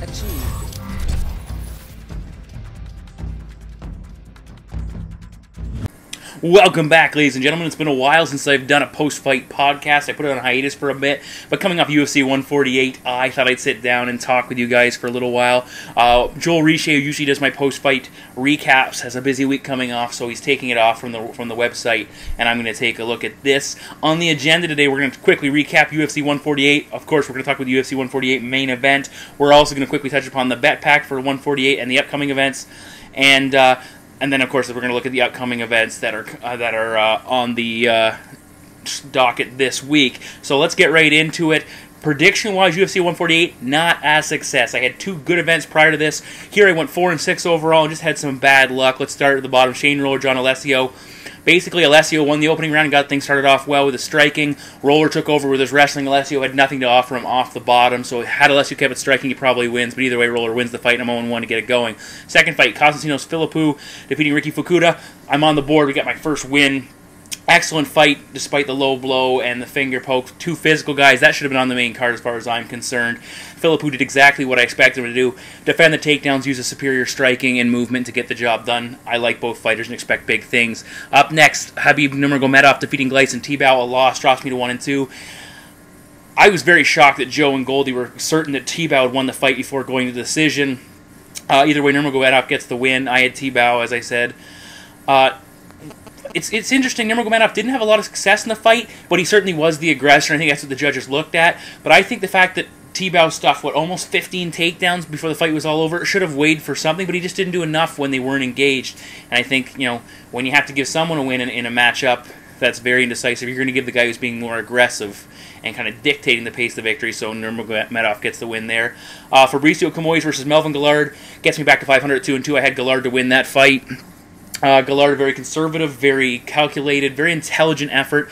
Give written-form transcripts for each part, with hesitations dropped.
achieved. Welcome back, ladies and gentlemen. It's been a while since I've done a post-fight podcast. I put it on hiatus for a bit, but coming off UFC 148, I thought I'd sit down and talk with you guys for a little while. Joel Riche, who usually does my post-fight recaps, has a busy week coming off, so he's taking it off from the website, and I'm going to take a look at this. On the agenda today, we're going to quickly recap UFC 148. Of course, we're going to talk about the UFC 148 main event. We're also going to quickly touch upon the bet pack for 148 and the upcoming events, and then, of course, we're going to look at the upcoming events that are on the docket this week. So let's get right into it. Prediction-wise, UFC 148, not a success. I had two good events prior to this. Here I went 4-6 overall and just had some bad luck. Let's start at the bottom. Shane Roller, John Alessio. Basically, Alessio won the opening round and got things started off well with his striking. Roller took over with his wrestling. Alessio had nothing to offer him off the bottom, so had Alessio kept it striking, he probably wins. But either way, Roller wins the fight, and I'm 0-1 to get it going. Second fight, Constantinos Philippou defeating Ricky Fukuda. I'm on the board. We got my first win. Excellent fight, despite the low blow and the finger poke. Two physical guys. That should have been on the main card as far as I'm concerned. Philippou did exactly what I expected him to do. Defend the takedowns, use a superior striking and movement to get the job done. I like both fighters and expect big things. Up next, Khabib Nurmagomedov defeating Gleison Tibau. A loss drops me to 1-2. I was very shocked that Joe and Goldie were certain that Tibau had won the fight before going to the decision. Either way, Nurmagomedov gets the win. I had Tibau, as I said. It's interesting. Nurmagomedov didn't have a lot of success in the fight, but he certainly was the aggressor. I think that's what the judges looked at. But I think the fact that Tibau stuffed, almost 15 takedowns before the fight was all over, should have weighed for something, but he just didn't do enough when they weren't engaged. And I think, when you have to give someone a win in a matchup that's very indecisive, you're going to give the guy who's being more aggressive and kind of dictating the pace of the victory, so Nurmagomedov gets the win there. Fabricio Camoes versus Melvin Guillard gets me back to 500 at 2-2. I had Guillard to win that fight. Guillard, very conservative, very calculated, very intelligent effort.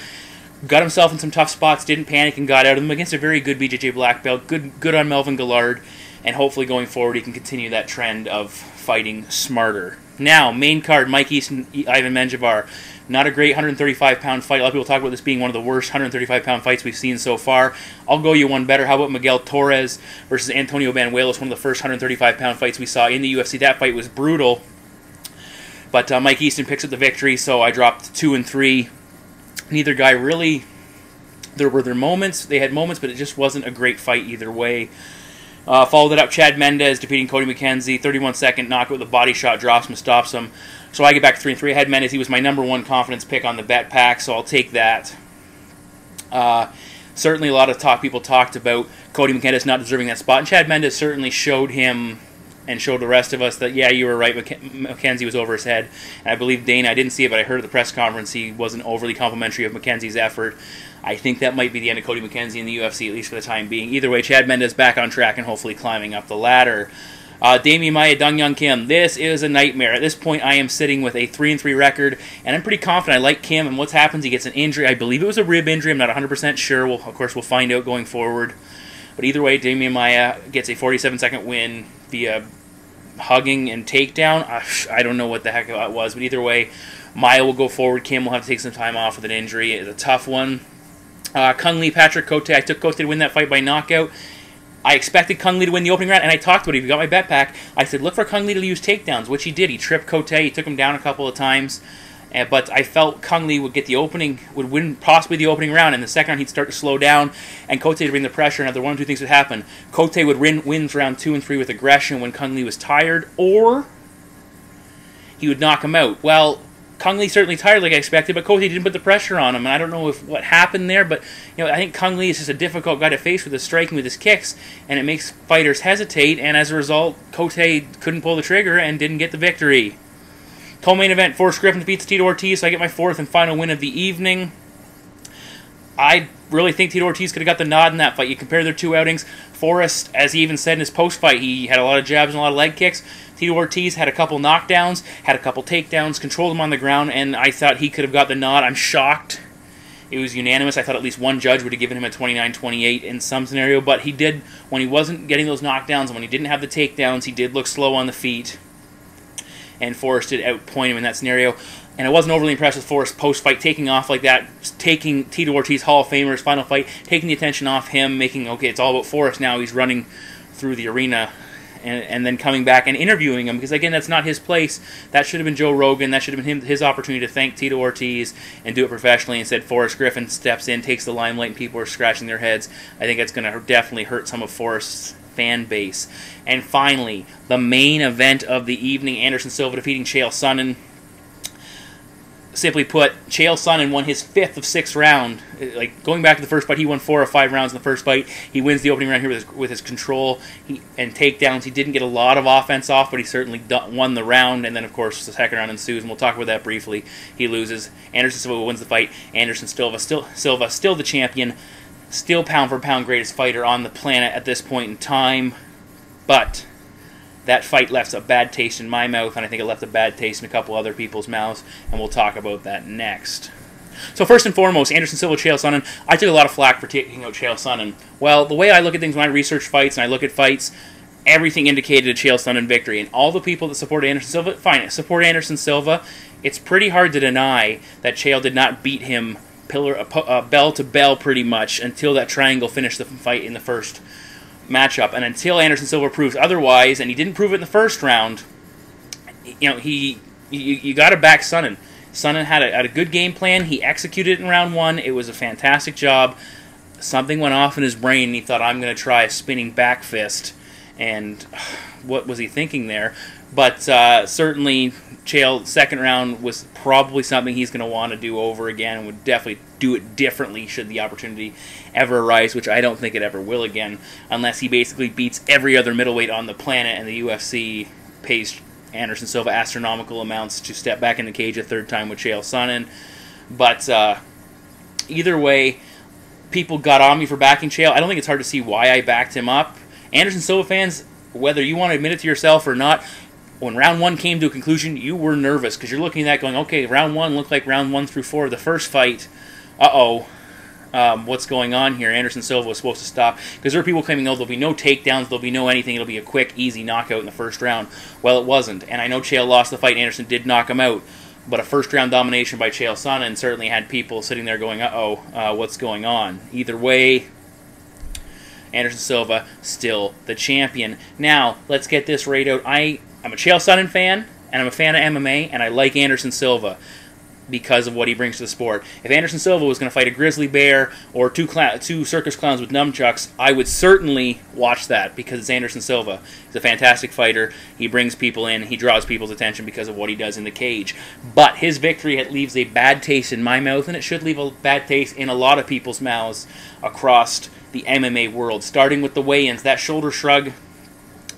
Got himself in some tough spots, didn't panic, and got out of them against a very good BJJ black belt. Good on Melvin Guillard, and hopefully going forward he can continue that trend of fighting smarter. Now, main card, Mike Easton, Ivan Menjivar. Not a great 135-pound fight. A lot of people talk about this being one of the worst 135-pound fights we've seen so far. I'll go you one better. How about Miguel Torres versus Antonio Banuelos, one of the first 135-pound fights we saw in the UFC. That fight was brutal. But Mike Easton picks up the victory, so I dropped 2 and 3. Neither guy really... There were their moments. They had moments, but it just wasn't a great fight either way. Followed it up, Chad Mendes defeating Cody McKenzie. 31-second knockout with a body shot, drops him, stops him. So I get back to 3 and 3. I had Mendes. He was my number one confidence pick on the bet pack, so I'll take that. Certainly a lot of people talked about Cody McKenzie not deserving that spot, and Chad Mendes certainly showed him and showed the rest of us that, yeah, you were right, McKenzie was over his head. And I believe Dana, I didn't see it, but I heard at the press conference he wasn't overly complimentary of McKenzie's effort. I think that might be the end of Cody McKenzie in the UFC, at least for the time being. Either way, Chad Mendes back on track and hopefully climbing up the ladder. Damian Maia, Dong Young Kim. This is a nightmare. At this point, I am sitting with a 3-3 record, and I'm pretty confident. I like Kim, and what happens, he gets an injury. I believe it was a rib injury. I'm not 100% sure. Of course, we'll find out going forward. But either way, Damian Maia gets a 47-second win via hugging and takedown. I don't know what the heck that was, but either way, Maia will go forward. Kim will have to take some time off with an injury. It's a tough one. Kung Lee, Patrick Cote. I took Cote to win that fight by knockout. I expected Kung Lee to win the opening round, and I talked about it. If you got my bet pack, I said, look for Kung Lee to use takedowns, which he did. He tripped Cote. He took him down a couple of times. But I felt Kung Lee would win possibly the opening round. In the second round, he'd start to slow down, and Cote would bring the pressure. And either one or two things would happen. Cote would win round 2 and 3 with aggression when Kung Lee was tired, or he would knock him out. Well, Kung Lee certainly tired like I expected, but Cote didn't put the pressure on him. And I don't know what happened there, but I think Kung Lee is just a difficult guy to face with his striking, with his kicks, and it makes fighters hesitate. And as a result, Cote couldn't pull the trigger and didn't get the victory. Co-main event, Forrest Griffin defeats Tito Ortiz, so I get my 4th and final win of the evening. I really think Tito Ortiz could have got the nod in that fight. You compare their two outings. Forrest, as he even said in his post-fight, he had a lot of jabs and a lot of leg kicks. Tito Ortiz had a couple knockdowns, had a couple takedowns, controlled him on the ground, and I thought he could have got the nod. I'm shocked. It was unanimous. I thought at least one judge would have given him a 29-28 in some scenario, but he did, when he wasn't getting those knockdowns and when he didn't have the takedowns, he did look slow on the feet. And Forrest did outpoint him in that scenario. And I wasn't overly impressed with Forrest post-fight taking off like that, taking Tito Ortiz, Hall of Famer's final fight, taking the attention off him, making, okay, it's all about Forrest now. He's running through the arena and then coming back and interviewing him, because again, that's not his place. That should have been Joe Rogan. That should have been his opportunity to thank Tito Ortiz and do it professionally. Instead, Forrest Griffin steps in, takes the limelight, and people are scratching their heads. I think that's going to definitely hurt some of Forrest's fan base. And finally, the main event of the evening, Anderson Silva defeating Chael Sonnen. Simply put, Chael Sonnen won his 5th of 6 round. Like, going back to the first fight, he won 4 of 5 rounds in the first fight. He wins the opening round here with his control and takedowns. He didn't get a lot of offense off, but he certainly won the round. And then, of course, the second round ensues, and we'll talk about that briefly. He loses. Anderson Silva wins the fight. Anderson Silva still the champion, still pound-for-pound greatest fighter on the planet at this point in time. But that fight left a bad taste in my mouth, and I think it left a bad taste in a couple other people's mouths, and we'll talk about that next. So first and foremost, Anderson Silva, Chael Sonnen. I took a lot of flack for taking out Chael Sonnen. Well, the way I look at things when I research fights and I look at fights, everything indicated a Chael Sonnen victory. And all the people that support Anderson Silva, fine, support Anderson Silva. It's pretty hard to deny that Chael did not beat him bell to bell pretty much until that triangle finished the fight in the first matchup, and until Anderson Silva proves otherwise, and he didn't prove it in the first round, you know, you got to back Sonnen. Sonnen had a good game plan. He executed it in round 1. It was a fantastic job. Something went off in his brain, and he thought, I'm going to try a spinning back fist, and what was he thinking there? But certainly, Chael's second round was probably something he's going to want to do over again, and would definitely do it differently should the opportunity ever arise, which I don't think it ever will again, unless he basically beats every other middleweight on the planet and the UFC pays Anderson Silva astronomical amounts to step back in the cage a third time with Chael Sonnen. But either way, people got on me for backing Chael. I don't think it's hard to see why I backed him up. Anderson Silva fans, whether you want to admit it to yourself or not, when round 1 came to a conclusion, you were nervous because you're looking at that going, okay, round 1 looked like round 1 through 4 of the first fight. What's going on here? Anderson Silva was supposed to stop, because there were people claiming, oh, there'll be no takedowns, there'll be no anything, it'll be a quick, easy knockout in the first round. Well, it wasn't, and I know Chael lost the fight, Anderson did knock him out, but a first-round domination by Chael Sonnen certainly had people sitting there going, what's going on? Either way, Anderson Silva still the champion. Now, let's get this right out. I'm a Chael Sonnen fan, and I'm a fan of MMA, and I like Anderson Silva because of what he brings to the sport. If Anderson Silva was going to fight a grizzly bear or two circus clowns with nunchucks, I would certainly watch that, because it's Anderson Silva. He's a fantastic fighter. He brings people in. He draws people's attention because of what he does in the cage. But his victory leaves a bad taste in my mouth, and it should leave a bad taste in a lot of people's mouths across the MMA world, starting with the weigh-ins. That shoulder shrug,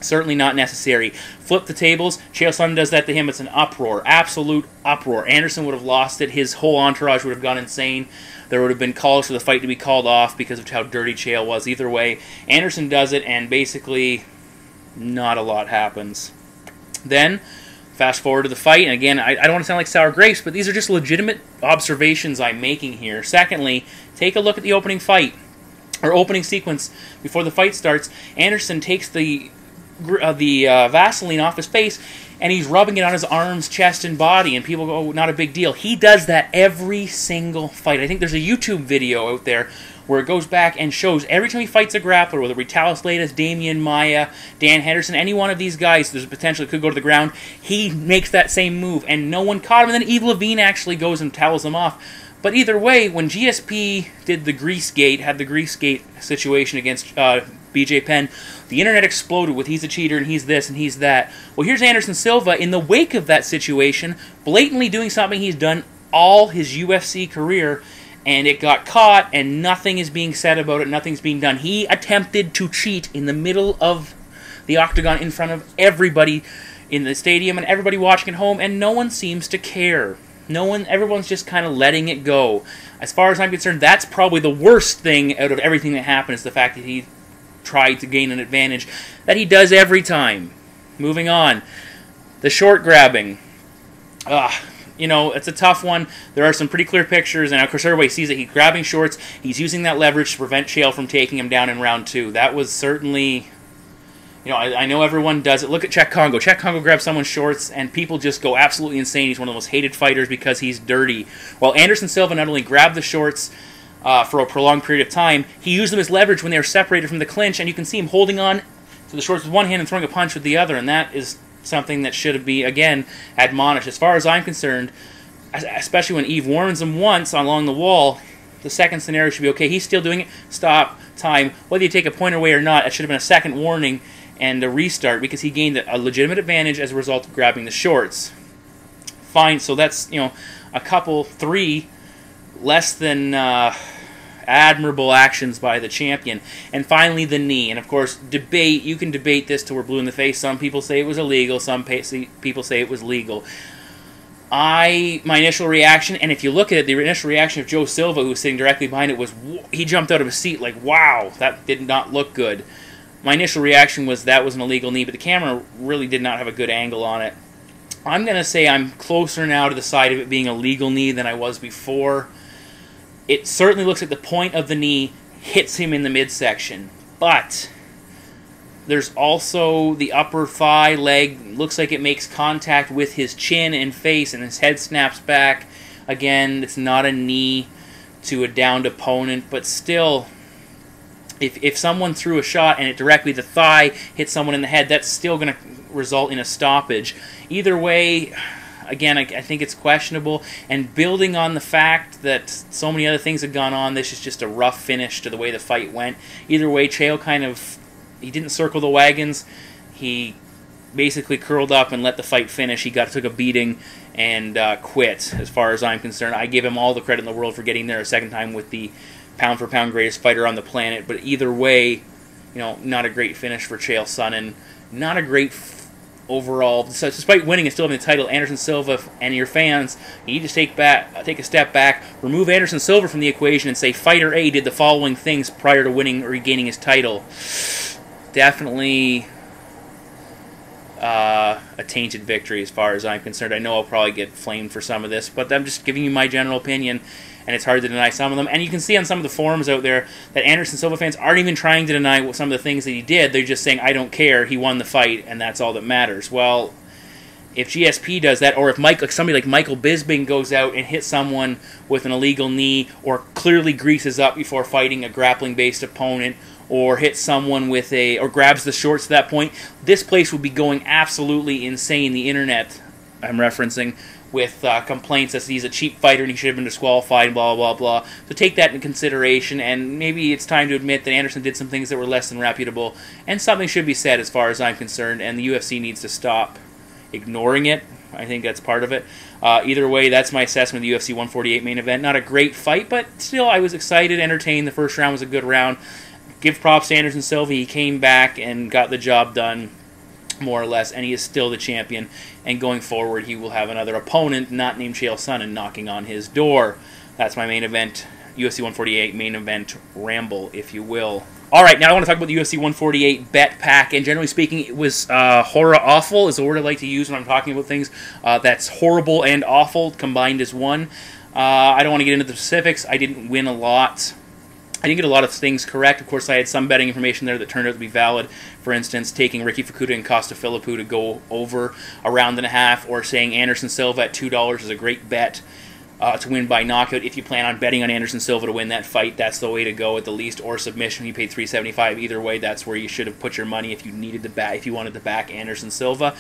certainly not necessary. Flip the tables. Chael Sonnen does that to him. It's an uproar. Absolute uproar. Anderson would have lost it. His whole entourage would have gone insane. There would have been calls for the fight to be called off because of how dirty Chael was. Either way, Anderson does it, and basically not a lot happens. Then, fast forward to the fight, and again, I don't want to sound like sour grapes, but these are just legitimate observations I'm making here. Secondly, take a look at the opening fight, or opening sequence before the fight starts. Anderson takes the Vaseline off his face, and he's rubbing it on his arms, chest, and body, and people go, oh, not a big deal. He does that every single fight. I think there's a YouTube video out there where it goes back and shows every time he fights a grappler, whether Vitalis Latis, Damian Maia, Dan Henderson, any one of these guys, there's a potential it could go to the ground, he makes that same move, and no one caught him, and then Eve Levine actually goes and towels him off. But either way, when GSP did the Grease Gate, had the Grease Gate situation against BJ Penn, the internet exploded with he's a cheater and he's this and he's that. Well, here's Anderson Silva in the wake of that situation, blatantly doing something he's done all his UFC career, and it got caught, and nothing is being said about it, nothing's being done. He attempted to cheat in the middle of the octagon in front of everybody in the stadium and everybody watching at home, and no one seems to care. Everyone's just kind of letting it go. As far as I'm concerned, that's probably the worst thing out of everything that happened, is the fact that he tried to gain an advantage that he does every time. Moving on. The short grabbing. It's a tough one. There are some pretty clear pictures, and of course everybody sees that he's grabbing shorts. He's using that leverage to prevent Chael from taking him down in round 2. That was certainly... I know everyone does it. Look at Czech Congo. Czech Congo grabs someone's shorts, and people just go absolutely insane. He's one of the most hated fighters because he's dirty. While Anderson Silva not only grabbed the shorts for a prolonged period of time, he used them as leverage when they were separated from the clinch, and you can see him holding on to the shorts with one hand and throwing a punch with the other, and that is something that should be, again, admonished. As far as I'm concerned, especially when Eve warns him once along the wall, the second scenario should be, okay, he's still doing it, stop, time. Whether you take a point away or not, it should have been a second warning and a restart, because he gained a legitimate advantage as a result of grabbing the shorts. Fine, so that's, a couple, 3 less than admirable actions by the champion. And finally, the knee. And of course, you can debate this till we're blue in the face. Some people say it was illegal, some people say it was legal. My initial reaction, and if you look at it, the initial reaction of Joe Silva, who was sitting directly behind it, was he jumped out of his seat like, wow, that did not look good. My initial reaction was that was an illegal knee, but the camera really did not have a good angle on it. I'm going to say I'm closer now to the side of it being a legal knee than I was before. It certainly looks like the point of the knee hits him in the midsection, but there's also the upper thigh leg. Looks like it makes contact with his chin and face, and his head snaps back. Again, it's not a knee to a downed opponent, but still, if someone threw a shot and it directly the thigh hit someone in the head, that's still going to result in a stoppage. Either way, again, I think it's questionable. And building on the fact that so many other things had gone on, this is just a rough finish to the way the fight went. Either way, Chael he didn't circle the wagons. He basically curled up and let the fight finish. He took a beating and quit, as far as I'm concerned. I give him all the credit in the world for getting there a second time with the pound-for-pound greatest fighter on the planet. But either way, not a great finish for Chael Sonnen. Not a great overall. So despite winning and still having the title, Anderson Silva and your fans, you need to take a step back, remove Anderson Silva from the equation, and say Fighter A did the following things prior to winning or regaining his title. Definitely a tainted victory as far as I'm concerned. I know I'll probably get flamed for some of this, but I'm just giving you my general opinion, and it's hard to deny some of them. And you can see on some of the forums out there that Anderson Silva fans aren't even trying to deny some of the things that he did. They're just saying, I don't care, he won the fight, and that's all that matters. Well, if GSP does that, or if somebody like Michael Bisping goes out and hits someone with an illegal knee, or clearly greases up before fighting a grappling-based opponent, or hits someone with or grabs the shorts at that point, this place would be going absolutely insane. The internet, I'm referencing, with complaints that he's a cheap fighter and he should have been disqualified, blah, blah, blah. So take that into consideration, and maybe it's time to admit that Anderson did some things that were less than reputable, and something should be said as far as I'm concerned, and the UFC needs to stop ignoring it. I think that's part of it. Either way, that's my assessment of the UFC 148 main event. Not a great fight, but still I was excited, entertained. The first round was a good round. Give props to Anderson Silva. He came back and got the job done, more or less, and he is still the champion. And going forward, he will have another opponent, not named Chael Sonnen, knocking on his door. That's my main event, UFC 148 main event ramble, if you will. All right, now I want to talk about the UFC 148 bet pack, and generally speaking, it was horror awful is the word I like to use when I'm talking about things. That's horrible and awful combined as one. I don't want to get into the specifics. I didn't win a lot. I didn't get a lot of things correct. Of course, I had some betting information there that turned out to be valid. For instance, taking Ricky Fukuda and Costa Philippou to go over a round and a half, or saying Anderson Silva at $2 is a great bet to win by knockout. If you plan on betting on Anderson Silva to win that fight, that's the way to go at the least. Or submission, you paid $375. Either way, that's where you should have put your money if you needed to back, if you wanted to back Anderson Silva.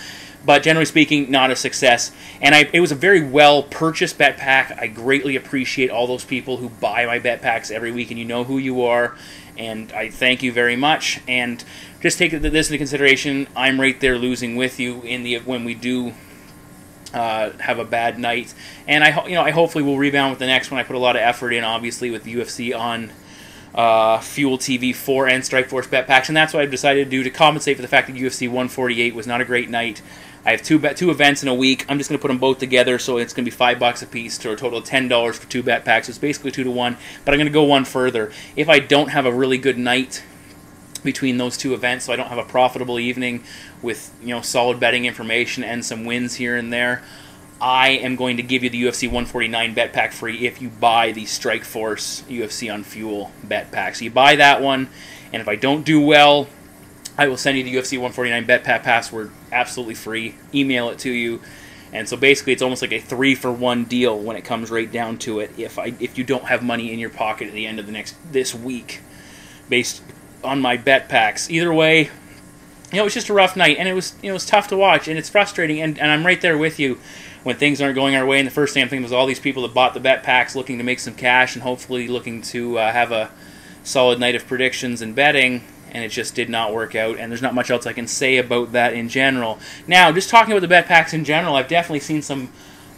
But generally speaking, not a success. And it was a very well purchased bet pack. I greatly appreciate all those people who buy my bet packs every week, and you know who you are. And I thank you very much. And just take this into consideration. I'm right there losing with you when we do have a bad night, and I hopefully will rebound with the next one. I put a lot of effort in, obviously, with the UFC on Fuel TV 4 and Strikeforce bet packs, and that's what I've decided to do to compensate for the fact that UFC 148 was not a great night. I have two events in a week. I'm just going to put them both together, so it's going to be $5 a piece to a total of $10 for 2 bet packs. It's basically 2 to 1, but I'm going to go one further. If I don't have a really good night between those two events, so I don't have a profitable evening with solid betting information and some wins here and there, I am going to give you the UFC 149 bet pack free if you buy the Strikeforce UFC on Fuel bet pack. So you buy that one, and if I don't do well, I will send you the UFC 149 bet pack password absolutely free, email it to you, and so basically it's almost like a 3-for-1 deal when it comes right down to it if you don't have money in your pocket at the end of this week based on my bet packs. Either way, it was just a rough night, and it was tough to watch, and it's frustrating, and I'm right there with you when things aren't going our way. And the first thing I'm thinking was all these people that bought the bet packs looking to make some cash and hopefully looking to have a solid night of predictions and betting, and it just did not work out, and there's not much else I can say about that in general. Now, just talking about the bet packs in general, I've definitely seen some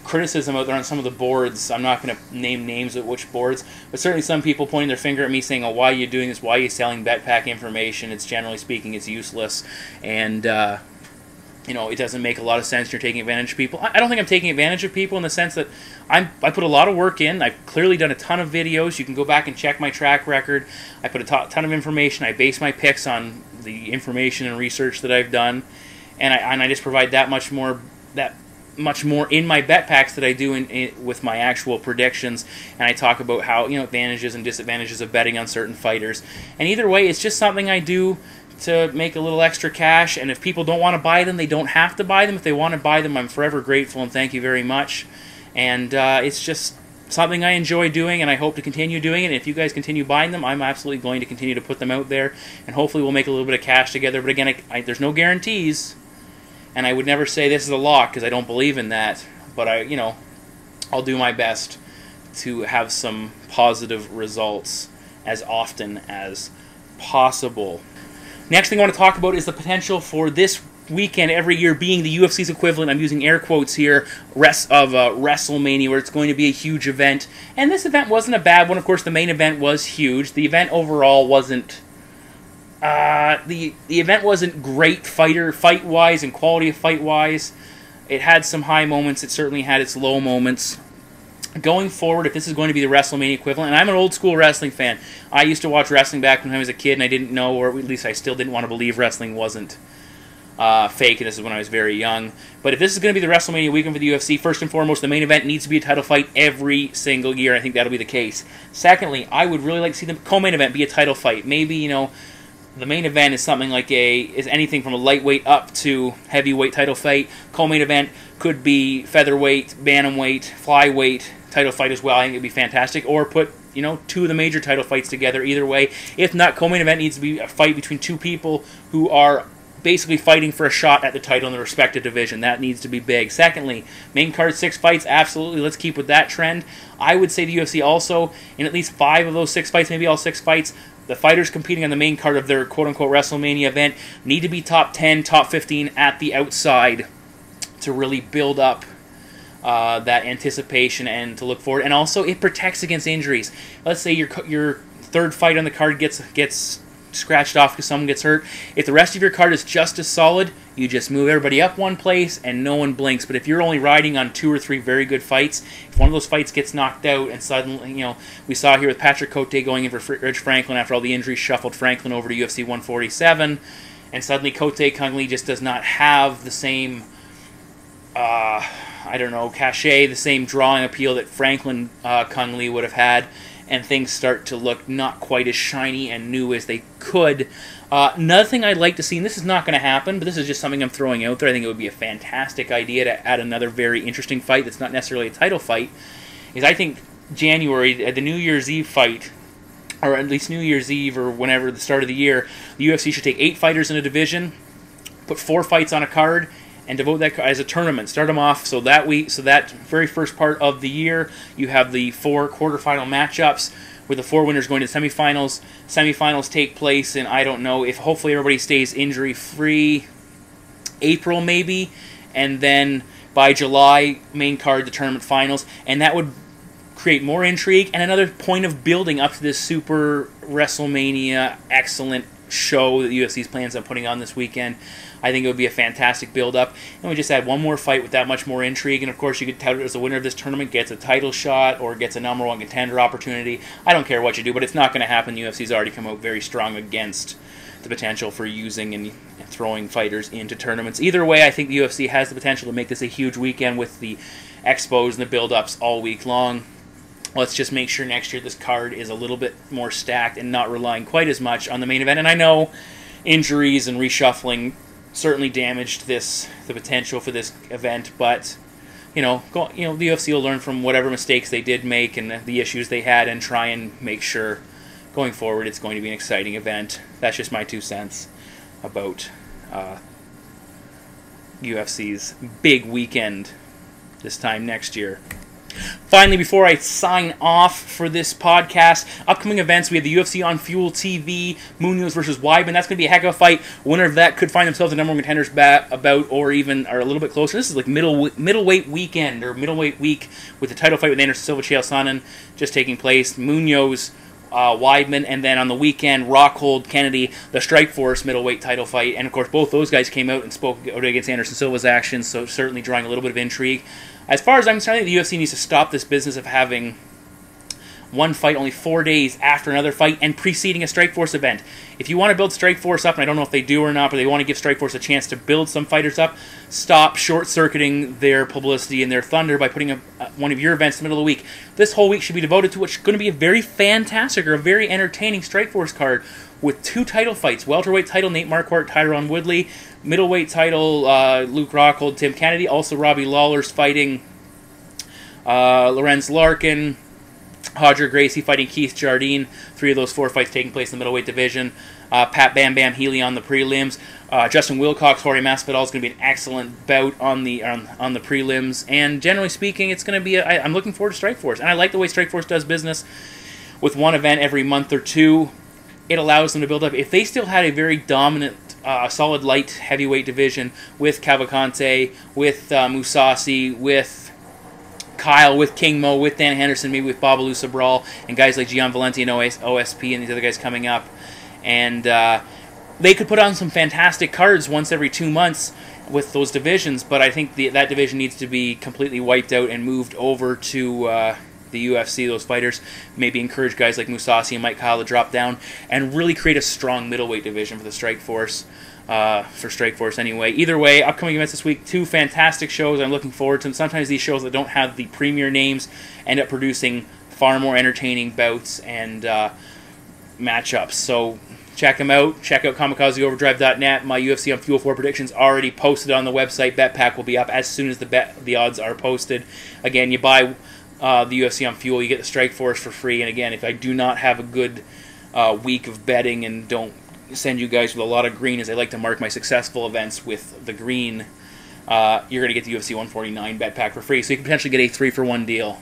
criticism out there on some of the boards. I'm not going to name names of which boards, but certainly some people pointing their finger at me saying, oh, why are you doing this? Why are you selling bet pack information? It's generally speaking, it's useless, and it doesn't make a lot of sense. You're taking advantage of people. I don't think I'm taking advantage of people in the sense that I put a lot of work in. I've clearly done a ton of videos. You can go back and check my track record. I put a ton of information. I base my picks on the information and research that I've done, and I just provide that much more in my bet packs that I do with my actual predictions, and I talk about how advantages and disadvantages of betting on certain fighters. And either way, it's just something I do to make a little extra cash, and if people don't want to buy them, they don't have to buy them. If they want to buy them, I'm forever grateful and thank you very much. And it's just something I enjoy doing, and I hope to continue doing it. And if you guys continue buying them, I'm absolutely going to continue to put them out there, and hopefully we'll make a little bit of cash together. But again, there's no guarantees, and I would never say this is a lock because I don't believe in that. But I'll do my best to have some positive results as often as possible. Next thing I want to talk about is the potential for this weekend every year being the UFC's equivalent, I'm using air quotes here, of WrestleMania, where it's going to be a huge event. And this event wasn't a bad one. Of course, the main event was huge. The event overall wasn't the event wasn't great fight-wise and quality of fight-wise. It had some high moments. It certainly had its low moments. Going forward, if this is going to be the WrestleMania equivalent, and I'm an old-school wrestling fan. I used to watch wrestling back when I was a kid, and I didn't know, or at least I still didn't want to believe wrestling wasn't fake, and this is when I was very young. But if this is going to be the WrestleMania weekend for the UFC, first and foremost, the main event needs to be a title fight every single year. I think that'll be the case. Secondly, I would really like to see the co-main event be a title fight. Maybe, the main event is something like is anything from a lightweight up to heavyweight title fight. Co-main event could be featherweight, bantamweight, flyweight title fight as well. I think it'd be fantastic. Or put, two of the major title fights together. Either way. If not, co-main event needs to be a fight between two people who are basically fighting for a shot at the title in the respective division. That needs to be big. Secondly, main card 6 fights, absolutely. Let's keep with that trend. I would say the UFC also, in at least 5 of those 6 fights, maybe all 6 fights, the fighters competing on the main card of their quote-unquote WrestleMania event need to be top 10, top 15 at the outside to really build up that anticipation and to look forward. And also, it protects against injuries. Let's say your third fight on the card gets scratched off because someone gets hurt. If the rest of your card is just as solid, you just move everybody up one place and no one blinks. But if you're only riding on 2 or 3 very good fights, if one of those fights gets knocked out and suddenly, we saw here with Patrick Cote going in for Rich Franklin after all the injuries shuffled Franklin over to UFC 147, and suddenly Cote Cungley just does not have the same cachet, the same drawing appeal that Franklin Cungley would have had, and things start to look not quite as shiny and new as they could. Another thing I'd like to see, and this is not going to happen, but this is just something I'm throwing out there, I think it would be a fantastic idea to add another very interesting fight that's not necessarily a title fight, is I think January, at the New Year's Eve fight, or at least New Year's Eve or whenever the start of the year, the UFC should take 8 fighters in a division, put 4 fights on a card, and devote that as a tournament. Start them off so that very first part of the year, you have the 4 quarterfinal matchups with the 4 winners going to semifinals. Semifinals take place in, I don't know, if hopefully everybody stays injury-free, April maybe, and then by July, main card, the tournament finals, and that would create more intrigue and another point of building up to this super WrestleMania excellent show that the UFC's plans on putting on this weekend. I think it would be a fantastic build-up. And we just add one more fight with that much more intrigue. And, of course, you could tout it as the winner of this tournament gets a title shot or gets a #1 contender opportunity. I don't care what you do, but it's not going to happen. The UFC's already come out very strong against the potential for using and throwing fighters into tournaments. Either way, I think the UFC has the potential to make this a huge weekend with the expos and the build-ups all week long. Let's just make sure next year this card is a little bit more stacked and not relying quite as much on the main event. And I know injuries and reshuffling certainly damaged the potential for this event, but the UFC will learn from whatever mistakes they did make and the issues they had and try and make sure going forward it's going to be an exciting event. That's just my 2 cents about UFC's big weekend this time next year. Finally, before I sign off for this podcast, upcoming events, we have the UFC on Fuel TV, Munoz versus Weidman. That's going to be a heck of a fight. Winner of that could find themselves the number one contenders about, or even are a little bit closer. This is like middleweight weekend, or middleweight week, with the title fight with Anderson Silva, Chael Sonnen just taking place. Munoz, Weidman, and then on the weekend, Rockhold, Kennedy, the Strikeforce middleweight title fight. And of course, both those guys came out and spoke against Anderson Silva's actions, so certainly drawing a little bit of intrigue. As far as I'm concerned, I think the UFC needs to stop this business of having one fight only 4 days after another fight and preceding a Strikeforce event. If you want to build Strikeforce up, and I don't know if they do or not, but they want to give Strikeforce a chance to build some fighters up, stop short-circuiting their publicity and their thunder by putting one of your events in the middle of the week. This whole week should be devoted to what's going to be a very fantastic or a very entertaining Strikeforce card with 2 title fights. Welterweight title, Nate Marquardt, Tyron Woodley. Middleweight title, Luke Rockhold, Tim Kennedy. Also, Robbie Lawler's fighting Lorenz Larkin. Hodger Gracie fighting Keith Jardine. 3 of those 4 fights taking place in the middleweight division. Pat Bam Bam Healy on the prelims. Justin Wilcox, Jorge Masvidal is going to be an excellent bout on the prelims. And generally speaking, it's going to be I'm looking forward to Strikeforce. And I like the way Strikeforce does business with one event every month or 2. It allows them to build up. If they still had a very dominant, solid light heavyweight division with Cavalcante, with Mousasi, with Kyle, with King Mo, with Dan Henderson, maybe with Babalu Sabral, and guys like Gian Valenti and OSP and these other guys coming up. And they could put on some fantastic cards once every 2 months with those divisions, but I think that division needs to be completely wiped out and moved over to the UFC, those fighters. Maybe encourage guys like Mousasi and Mike Kyle to drop down and really create a strong middleweight division for the Strikeforce. For Strikeforce anyway. Either way, upcoming events this week, 2 fantastic shows I'm looking forward to them. Sometimes these shows that don't have the premier names end up producing far more entertaining bouts and matchups. So check them out. Check out KamikazeOverdrive.net. My UFC on Fuel 4 predictions already posted on the website. Bet pack will be up as soon as the odds are posted. Again, you buy the UFC on Fuel, you get the Strikeforce for free. And again, if I do not have a good week of betting and don't send you guys with a lot of green, as I like to mark my successful events with the green, you're going to get the UFC 149 bet pack for free. So you can potentially get a 3-for-1 deal.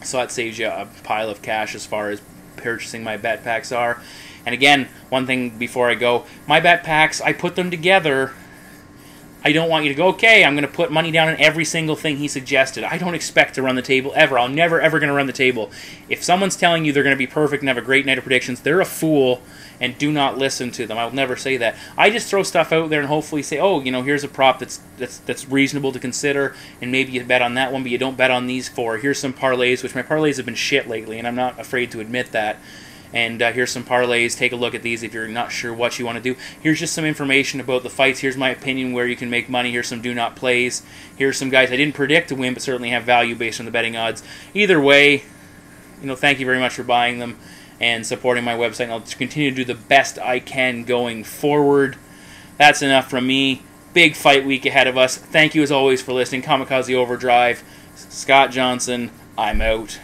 So that saves you a pile of cash as far as purchasing my bet packs are. And again, one thing before I go, my bet packs, I put them together. I don't want you to go, okay, I'm going to put money down on every single thing he suggested. I don't expect to run the table ever. I'm never, ever going to run the table. If someone's telling you they're going to be perfect and have a great night of predictions, they're a fool, and do not listen to them. I'll never say that. I just throw stuff out there and hopefully say, oh, here's a prop that's reasonable to consider, and maybe you bet on that one, but you don't bet on these 4. Here's some parlays, which my parlays have been shit lately, and I'm not afraid to admit that. And here's some parlays. Take a look at these if you're not sure what you want to do. Here's just some information about the fights. Here's my opinion where you can make money. Here's some do-not plays. Here's some guys I didn't predict to win, but certainly have value based on the betting odds. Either way, thank you very much for buying them and supporting my website. And I'll continue to do the best I can going forward. That's enough from me. Big fight week ahead of us. Thank you as always for listening. Kamikaze Overdrive. Scott Johnson, I'm out.